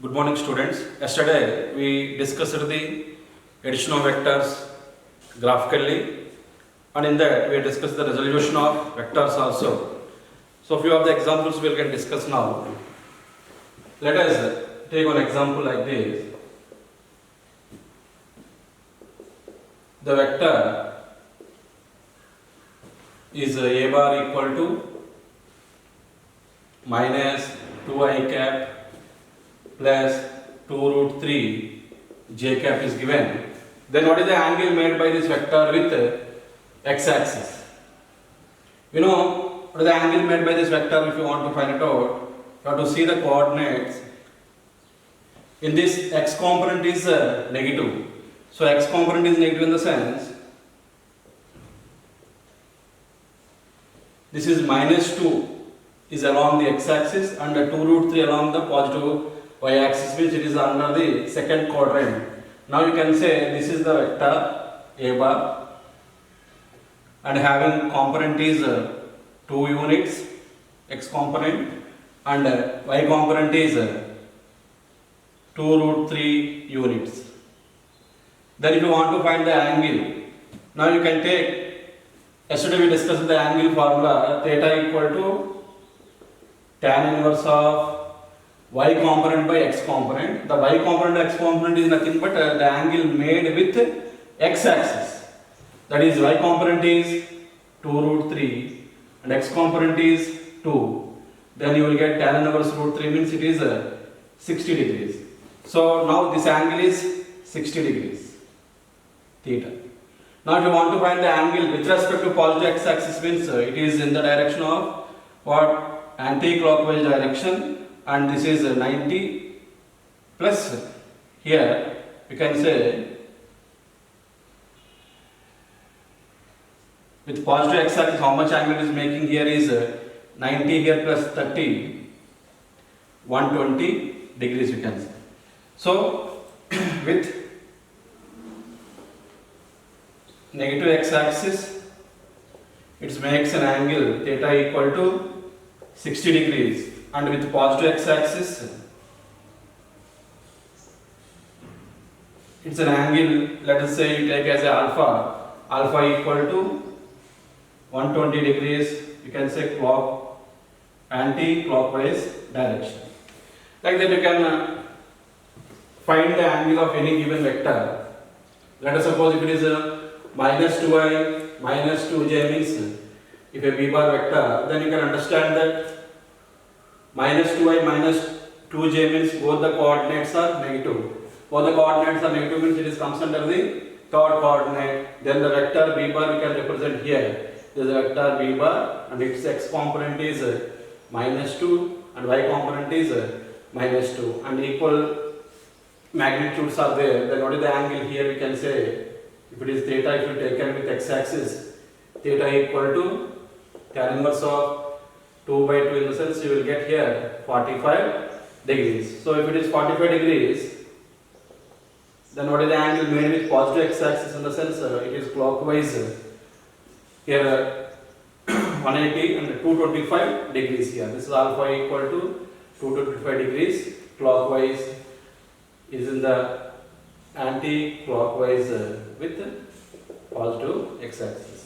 Good morning, students. Yesterday we discussed the addition of vectors graphically, and in that we discussed the resolution of vectors also. So few of the examples we can discuss now. Let us take one example like this. The vector is a bar equal to minus 2I cap plus 2 root 3 j cap is given. Then what is the angle made by this vector with x-axis? You know what is the angle made by this vector? If you want to find it out, you have to see the coordinates. In this x component is negative. So x component is negative in the sense this is minus 2 is along the x-axis and the 2 root 3 along the positive y-axis, which it is under the second quadrant. Now you can say this is the vector a bar and having component is 2 units, x component, and y component is 2 root 3 units. Then if you want to find the angle, now you can take, yesterday we discussed the angle formula, theta equal to tan inverse of y component by x component. The y component x component is nothing but the angle made with x axis. That is, y component is 2 root 3 and x component is 2. Then you will get tan inverse root 3 means it is 60 degrees. So now this angle is 60 degrees, theta. Now if you want to find the angle with respect to positive x axis means it is in the direction of what? Anti-clockwise direction, and this is 90 plus here you can say with positive x axis how much angle is making here is 90 here plus 30, 120 degrees you can say. So with negative x axis it makes an angle theta equal to 60 degrees, and with positive x axis it's an angle, let us say you take as a alpha equal to 120 degrees, you can say anti-clockwise direction. Like that you can find the angle of any given vector. Let us suppose if it is a minus 2i minus 2j means if a b bar vector, then you can understand that minus 2i minus 2j means both the coordinates are negative. Both the coordinates are negative means it comes under the third coordinate. Then the vector b bar we can represent here. This is a vector b bar and its x component is minus 2 and y component is minus 2 and equal magnitudes are there. Then what is the angle here we can say, if it is theta, if you take it with x axis, theta equal to tan inverse of 2 by 2 in the sense you will get here 45 degrees. So if it is 45 degrees, then what is the angle made with positive x axis in the sense it is clockwise here 180 and 225 degrees here. This is alpha equal to 225 degrees, clockwise is in the anti-clockwise with positive x axis.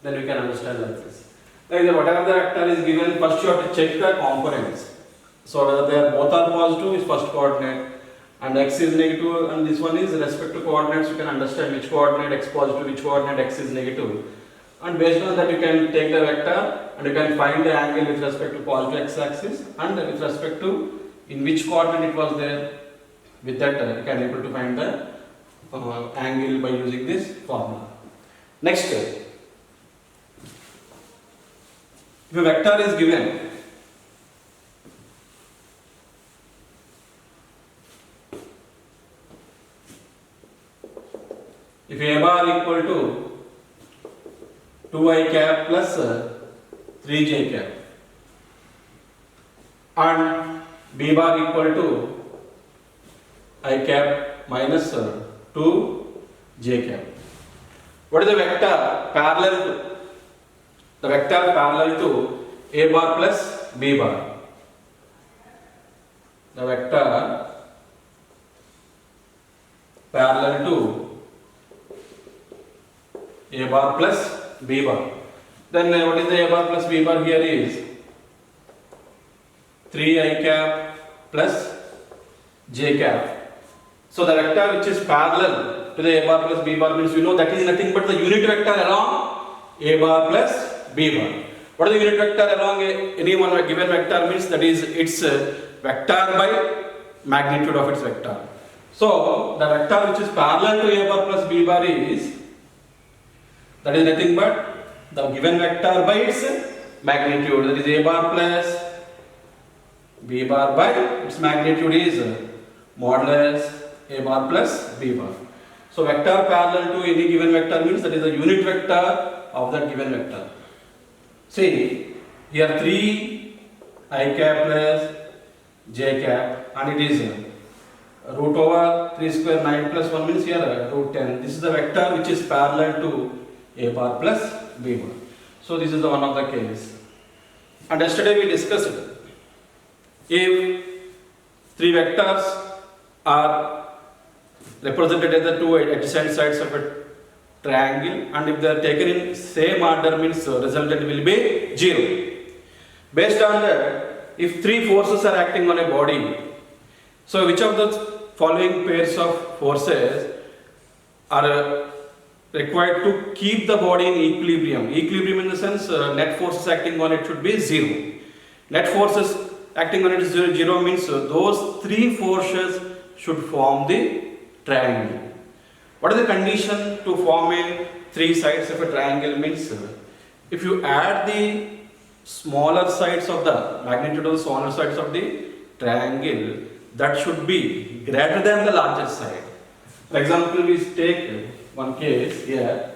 Then we can understand like this. Like whatever the vector is given, first you have to check the components. So whether they are both are positive is first coordinate and x is negative, and this one is respect to coordinates. You can understand which coordinate x positive, which coordinate x is negative, and based on that you can take the vector and you can find the angle with respect to positive x axis and with respect to in which coordinate it was there. With that you can able to find the angle by using this formula. Next, if a vector is given, if a bar equal to 2i cap plus 3j cap and b bar equal to I cap minus 2j cap. What is the vector parallel to? The vector parallel to a bar plus b bar. the vector parallel to A bar plus B bar. Then what is the A bar plus B bar here is 3 I cap plus J cap. So the vector which is parallel to the A bar plus B bar means we know that is nothing but the unit vector along A bar plus B bar. What is the unit vector along any one given vector means that is its vector by magnitude of its vector. So the vector which is parallel to A bar plus B bar is that is nothing but the given vector by its magnitude, that is A bar plus B bar by its magnitude is modulus A bar plus B bar. So vector parallel to any given vector means that is the unit vector of that given vector. See here 3 I cap plus J cap and it is root over 3 square 9 plus 1 means here root 10. This is the vector which is parallel to A bar plus B bar. So this is the one of the case. And yesterday we discussed if three vectors are represented as the two adjacent sides of a triangle and if they are taken in same order means resultant will be 0. Based on that, if three forces are acting on a body, so which of the following pairs of forces are required to keep the body in equilibrium? Equilibrium in the sense net forces acting on it should be 0. Net forces acting on it is 0 means those three forces should form the triangle. What is the condition to form a three sides of a triangle means if you add the smaller sides of the magnitude of the smaller sides of the triangle, that should be greater than the larger side. For example, we take one case here.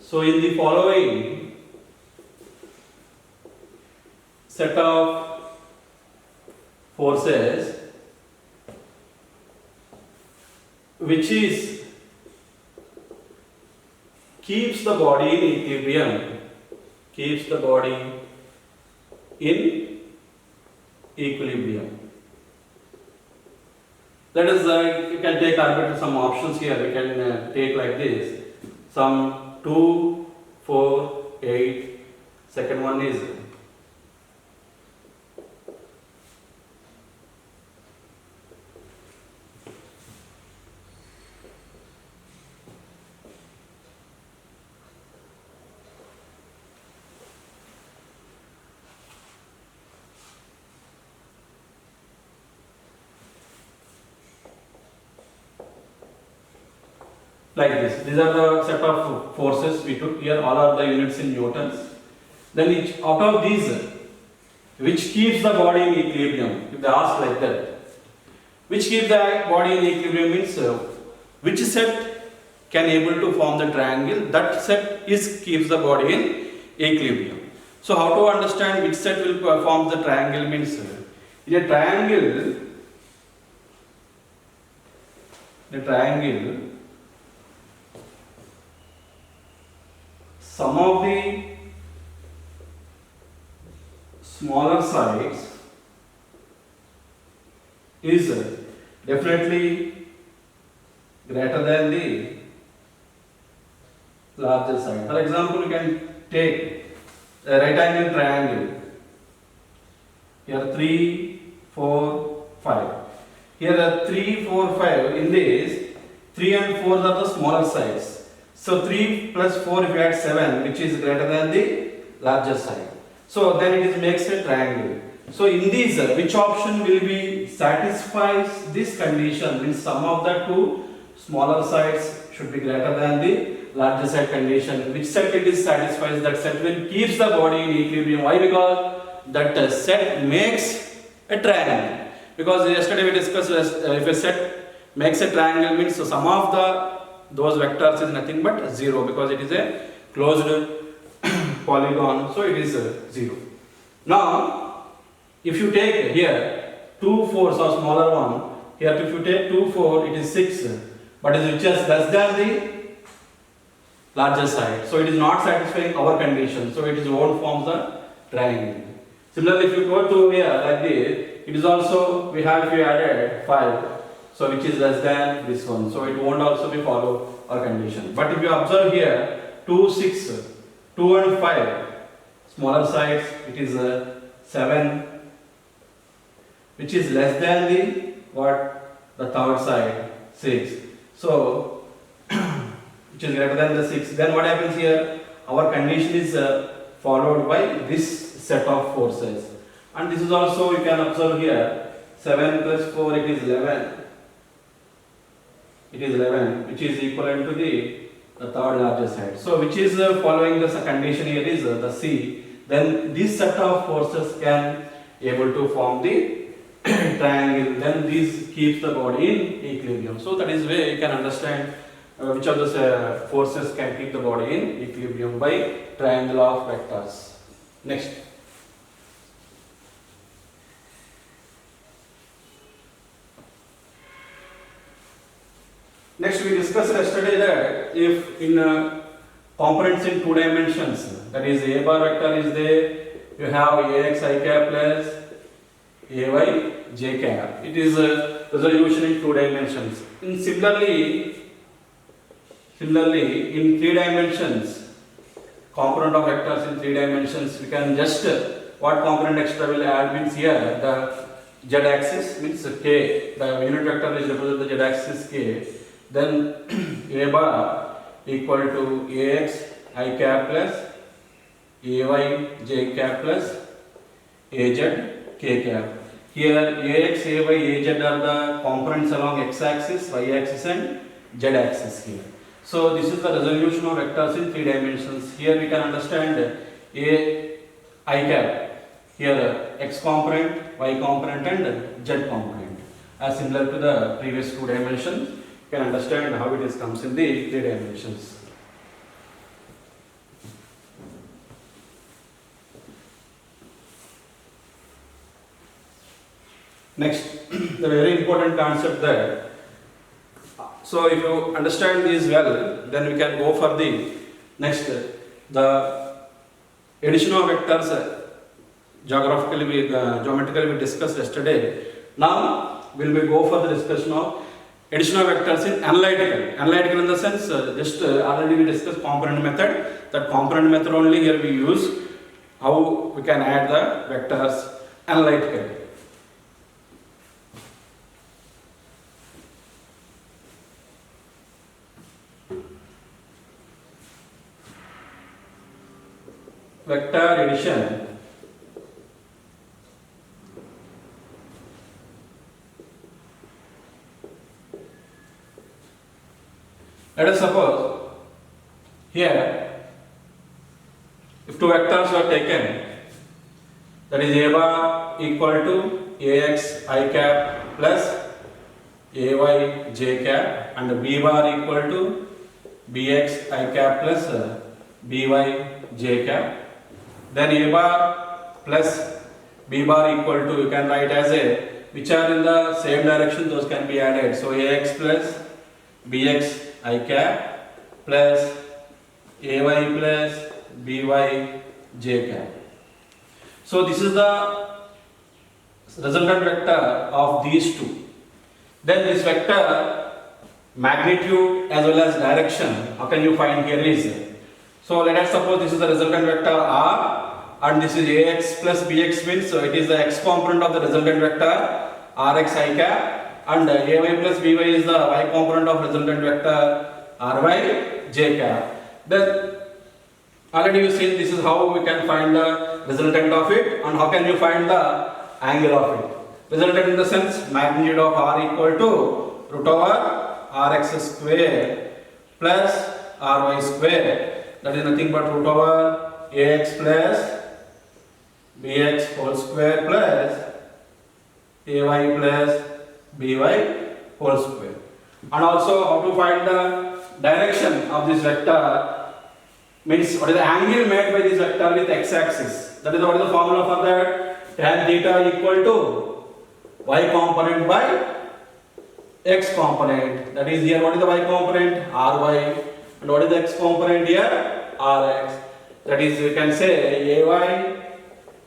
So in the following set of forces which is keeps the body in equilibrium, keeps the body in equilibrium. Let us you can take arbitrary some options here. We can take like this: some 2, 4, 8. Second one is like this. These are the set of forces we took here. All are the units in newtons. Then each out of these, which keeps the body in equilibrium? If they ask like that, which keeps the body in equilibrium means which set can able to form the triangle? That set keeps the body in equilibrium. So how to understand which set will form the triangle means in a triangle. Some of the smaller sides is definitely greater than the larger side. For example, you can take a right angle triangle. Here 3, 4, 5. Here are 3, 4, 5. In this, 3 and 4 are the smaller sides. So 3 plus 4 if you add 7, which is greater than the larger side. So then it makes a triangle. So in these, which option will be satisfies this condition? Means sum of the two smaller sides should be greater than the larger side condition. Which set it is satisfies? That set will keeps the body in equilibrium. Why? Because that set makes a triangle. Because yesterday we discussed if a set makes a triangle means so sum of those vectors is nothing but 0 because it is a closed polygon, so it is 0. Now, if you take here 2 4s or smaller one, here if you take 2 4, it is 6, but is which is less than the larger side. So it is not satisfying our condition. So it is won't form the triangle. Similarly, if you go to here like this, it is also we have if you added 5, so which is less than this one. So it won't also be follow our condition. But if you observe here 2, 6, 2 and 5, smaller sides, it is 7, which is less than the what, the third side 6. So which is greater than the 6. Then what happens here? Our condition is followed by this set of forces. And this is also you can observe here 7 plus 4, it is 11. It is 11, which is equivalent to the third largest side. So which is following the condition here is the C. Then this set of forces can able to form the triangle. Then this keeps the body in equilibrium. So that is where you can understand which of the forces can keep the body in equilibrium by triangle of vectors. Next. Next we discussed yesterday that if in components in 2 dimensions, that is a bar vector is there, you have ax I cap plus ay j cap. It is a resolution in 2 dimensions. Similarly in 3 dimensions, component of vectors in 3 dimensions, we can just what component extra will add means here the z axis means k, the unit vector is represented the z axis k. Then a bar equal to ax I cap plus ay j cap plus az k cap. Here ax, ay, az are the components along x axis, y axis and z axis here. So this is the resolution of vectors in 3 dimensions. Here we can understand a I cap, here x component, y component and z component. As similar to the previous 2 dimensions, you can understand how it is comes in the 3 dimensions. Next, the very important concept there. So if you understand these well, then we can go for the next, the addition of vectors geometrically we discussed yesterday. Now we will go for the discussion of addition of vectors in analytical. Analytical in the sense, already we discussed component method. That component method only here we use how we can add the vectors analytically. Vector addition let us suppose here if 2 vectors were taken, that is a bar equal to ax I cap plus ay j cap and b bar equal to bx I cap plus by j cap. Then a bar plus b bar equal to, you can write as a, which are in the same direction, those can be added. So ax plus bx I cap plus ay plus by j cap. So this is the resultant vector of these two. Then this vector magnitude as well as direction, how can you find here is, so let us suppose this is the resultant vector r and this is ax plus bx means so it is the x component of the resultant vector rx I cap and ay plus by is the y component of resultant vector ry j cap. Then already you seen this is how we can find the resultant of it and how can you find the angle of it. Resultant in the sense magnitude of r equal to root over rx square plus ry square. That is nothing but root over ax plus bx whole square plus ay plus by whole square. And also how to find the direction of this vector means what is the angle made by this vector with x axis. That is what is the formula for that, tan theta equal to y component by x component. That is here what is the y component, ry And what is the x component here? Rx. That is, we can say ay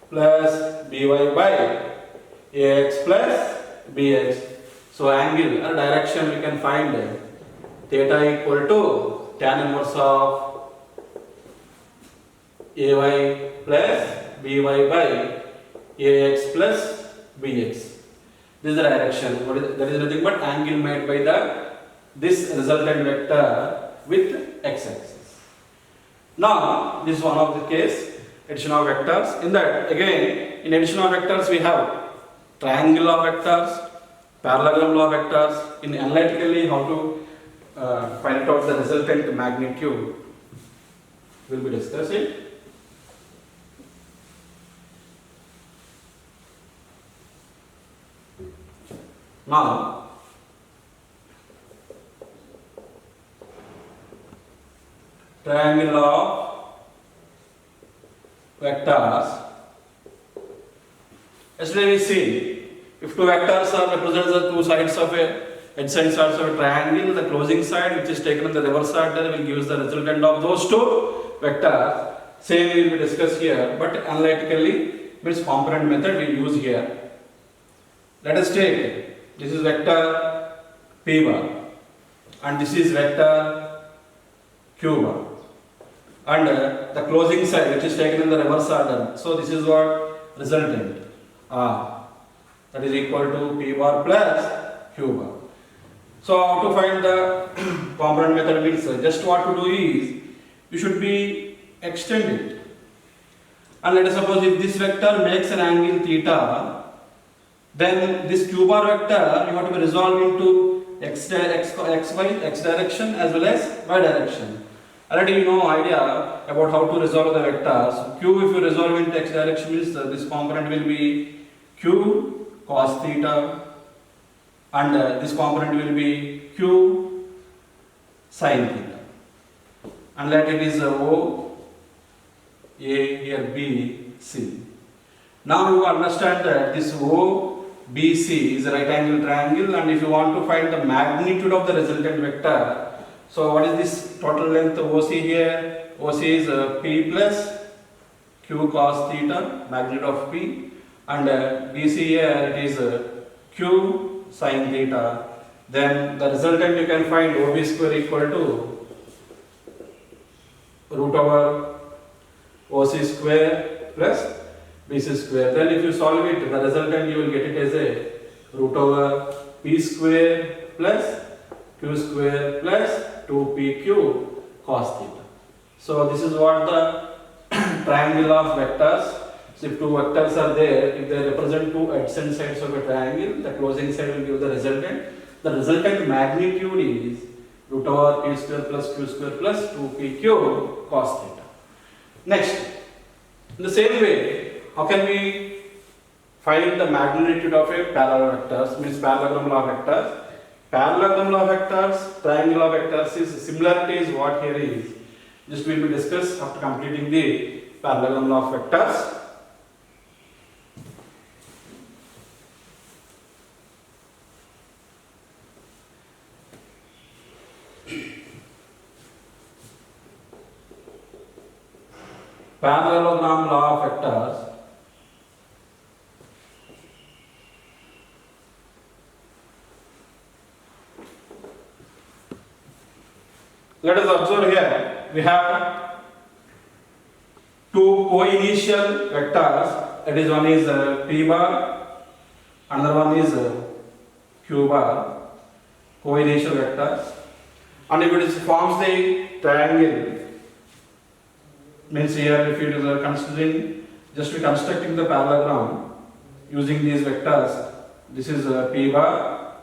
plus by ax plus bx. So angle or direction we can find theta equal to tan inverse of ay plus by ax plus bx. This is the direction. That is nothing but angle made by this resultant vector with x-axis. Now this is one of the case, addition of vectors. In that again, in addition of vectors we have triangle law vectors, parallelogram law vectors. In analytically how to find out the resultant magnitude will be discussing. Now triangle of vectors. Yesterday we see if two vectors are represented as two sides of a adjacent sides of a triangle, the closing side which is taken in the reverse order will give us the resultant of those two vectors. Same will be discussed here, but analytically means component method we use here. Let us take this is vector p bar and this is vector q bar, and the closing side which is taken in the reverse order. So this is what resultant R, that is equal to p bar plus q bar. So how to find the component method means just what to do is you should be extend it, and let us suppose if this vector makes an angle theta, then this q bar vector you have to be resolved into x direction as well as y direction. Already you know idea about how to resolve the vectors. Q, if you resolve into x direction means this component will be q cos theta, and this component will be q sin theta, and let it is O, A, here B, C. Now you understand that this O, B, C is a right angle triangle, and if you want to find the magnitude of the resultant vector, so what is this total length OC here? OC is P plus Q cos theta, magnitude of P, and BC here it is Q sin theta. Then the resultant you can find OB square equal to root over OC square plus BC square. Then if you solve it, the resultant you will get it as a root over P square plus Q square plus 2PQ cos theta. So this is what the triangle of vectors. So if two vectors are there, if they represent two adjacent sides of a triangle, the closing side will give the resultant. The resultant magnitude is root over P square plus Q square plus 2PQ cos theta. Next, in the same way, how can we find the magnitude of a parallel vectors, means parallelogram law vectors? Parallelogram law vectors, triangle law vectors is similarity is what here is. Just will be discussed after completing the parallelogram law of vectors. Parallelogram law of vectors. Let us observe here, we have two co-initial vectors, that is one is P bar, another one is Q bar, co-initial vectors, and if it forms the triangle, means here if it is considering, just reconstructing the parallelogram using these vectors, this is P bar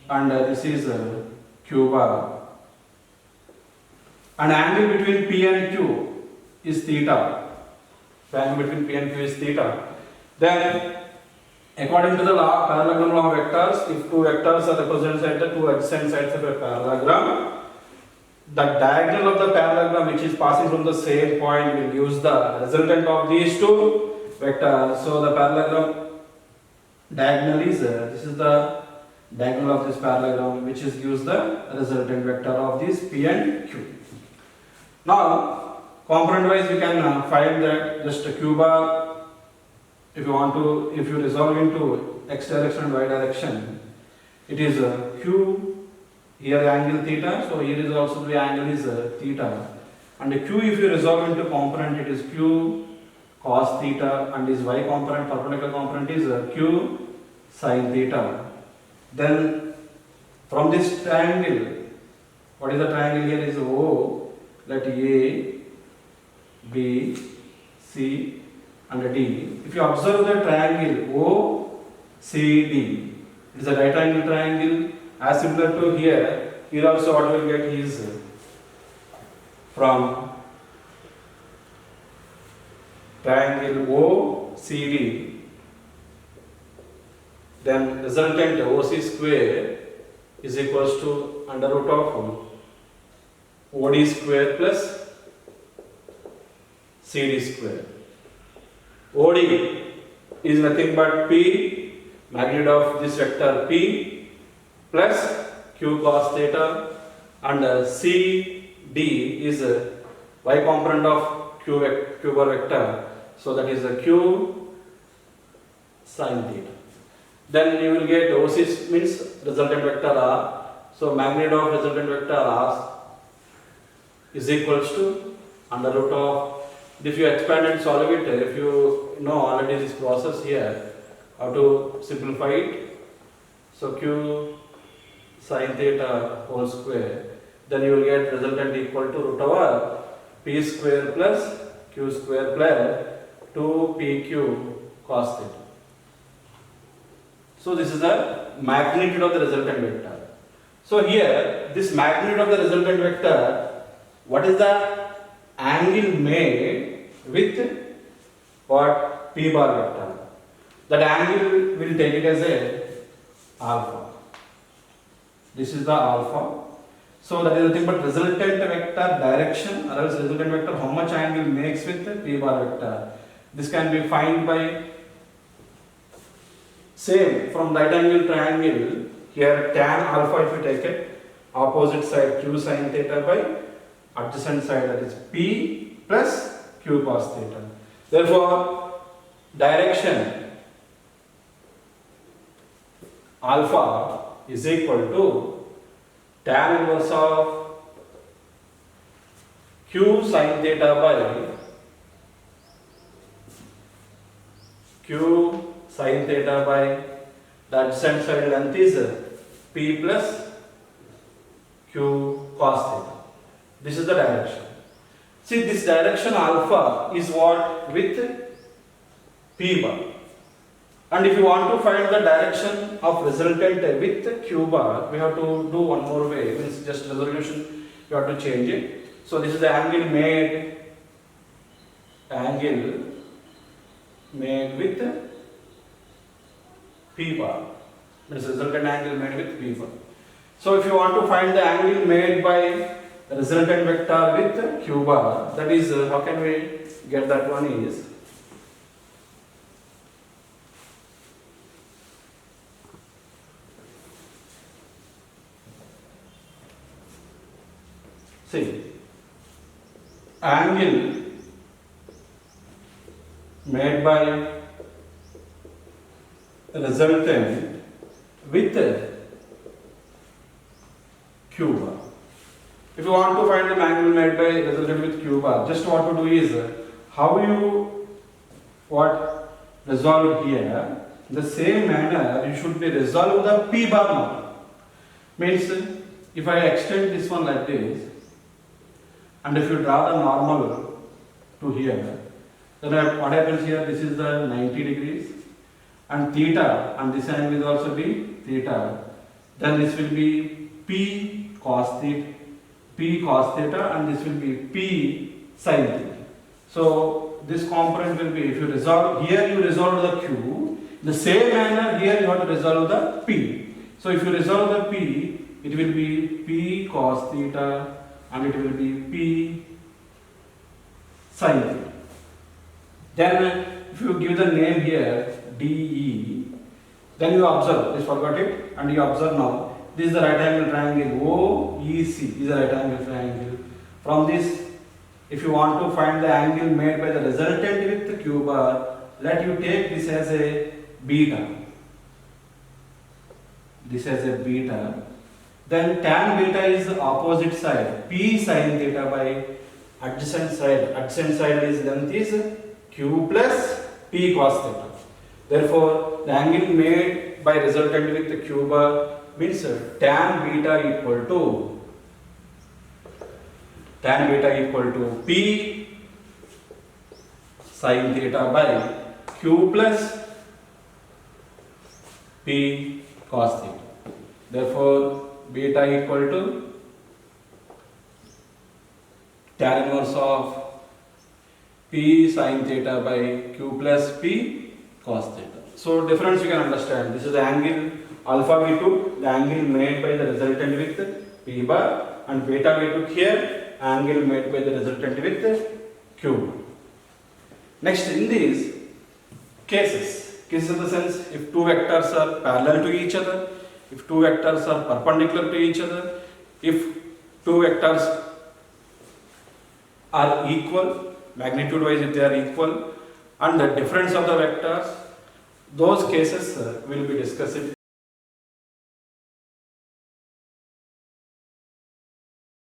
and this is Q bar. And angle between P and Q is theta. The angle between P and Q is theta. Then, according to the law, parallelogram law of vectors, if two vectors are represented at the two adjacent sides of a parallelogram, the diagonal of the parallelogram which is passing from the same point will use the resultant of these two vectors. So the parallelogram diagonal is this is the diagonal of this parallelogram which is gives the resultant vector of these P and Q. Now, component wise we can find that just a q bar, if you resolve into x direction and y direction, it is q, here angle theta, so here is also the angle is theta, and the q, if you resolve into component, it is q cos theta, and this y component, perpendicular component is q sin theta. Then from this triangle, what is the triangle here is O, let A, B, C and D. If you observe the triangle O, C, D, it is a right angle triangle, as similar to here. Here also what we will get is from triangle O, C, D, then resultant OC square is equals to under root of OD square plus CD square. OD is nothing but P, magnitude of this vector P, plus Q cos theta, and CD is y component of Q bar vector, so that is a Q sin theta. Then you will get OC means resultant vector R, so magnitude of resultant vector R is equals to under root of, if you expand and solve it, if you know already this process here, how to simplify it, so Q sin theta whole square, then you will get resultant equal to root over P square plus Q square plus 2PQ cos theta. So this is the magnitude of the resultant vector. So here, this magnitude of the resultant vector, what is the angle made with what? P bar vector. That angle will take it as a alpha. This is the alpha. So that is nothing but resultant vector direction, or else resultant vector how much angle makes with P bar vector. This can be found by same from right angle triangle. Here tan alpha, if you take it, opposite side Q sin theta by adjacent side, that is P plus Q cos theta. Therefore, direction alpha is equal to tan inverse of Q sin theta by Q sin theta by the adjacent side length is P plus Q cos theta. This is the direction. See, this direction alpha is what? With P bar. And if you want to find the direction of resultant with Q bar, we have to do one more way. Means just resolution, you have to change it. So this is the angle made with P bar. Means resultant angle made with P bar. So if you want to find the angle made by resultant vector with Q bar, that is how can we get that one is see angle made by resultant with Q bar. If you want to find the angle made by resultant with Q bar, just what to do is how you resolve here. In the same manner, you should be resolve the P bar now. Means if I extend this one like this, and if you draw the normal to here, then what happens here? This is the 90 degrees, and theta, and this angle will also be theta. Then this will be P cos theta, and this will be P sin theta. So this component will be, if you resolve here, you resolve the Q. The same manner here you have to resolve the P. So if you resolve the P, it will be P cos theta, and it will be P sin theta. Then if you give the name here DE, then you observe, just forgot it, and you observe now, this is the right angle triangle OEC, is a right angle triangle. From this if you want to find the angle made by the resultant with the q bar, let you take this as a beta. This as a beta. Then tan beta is the opposite side, p sin theta by adjacent side. Adjacent side is length is q plus p cos theta. Therefore, the angle made by resultant with the q bar means tan beta equal to p sin theta by q plus p cos theta. Therefore, beta equal to tan inverse of p sin theta by q plus p cos theta. So difference you can understand. This is the angle alpha we took, the angle made by the resultant with p bar, and beta we took here, angle made by the resultant with q. Next, in these cases in the sense, if two vectors are parallel to each other, if two vectors are perpendicular to each other, if two vectors are equal, magnitude wise if they are equal, and the difference of the vectors, those cases will be discussed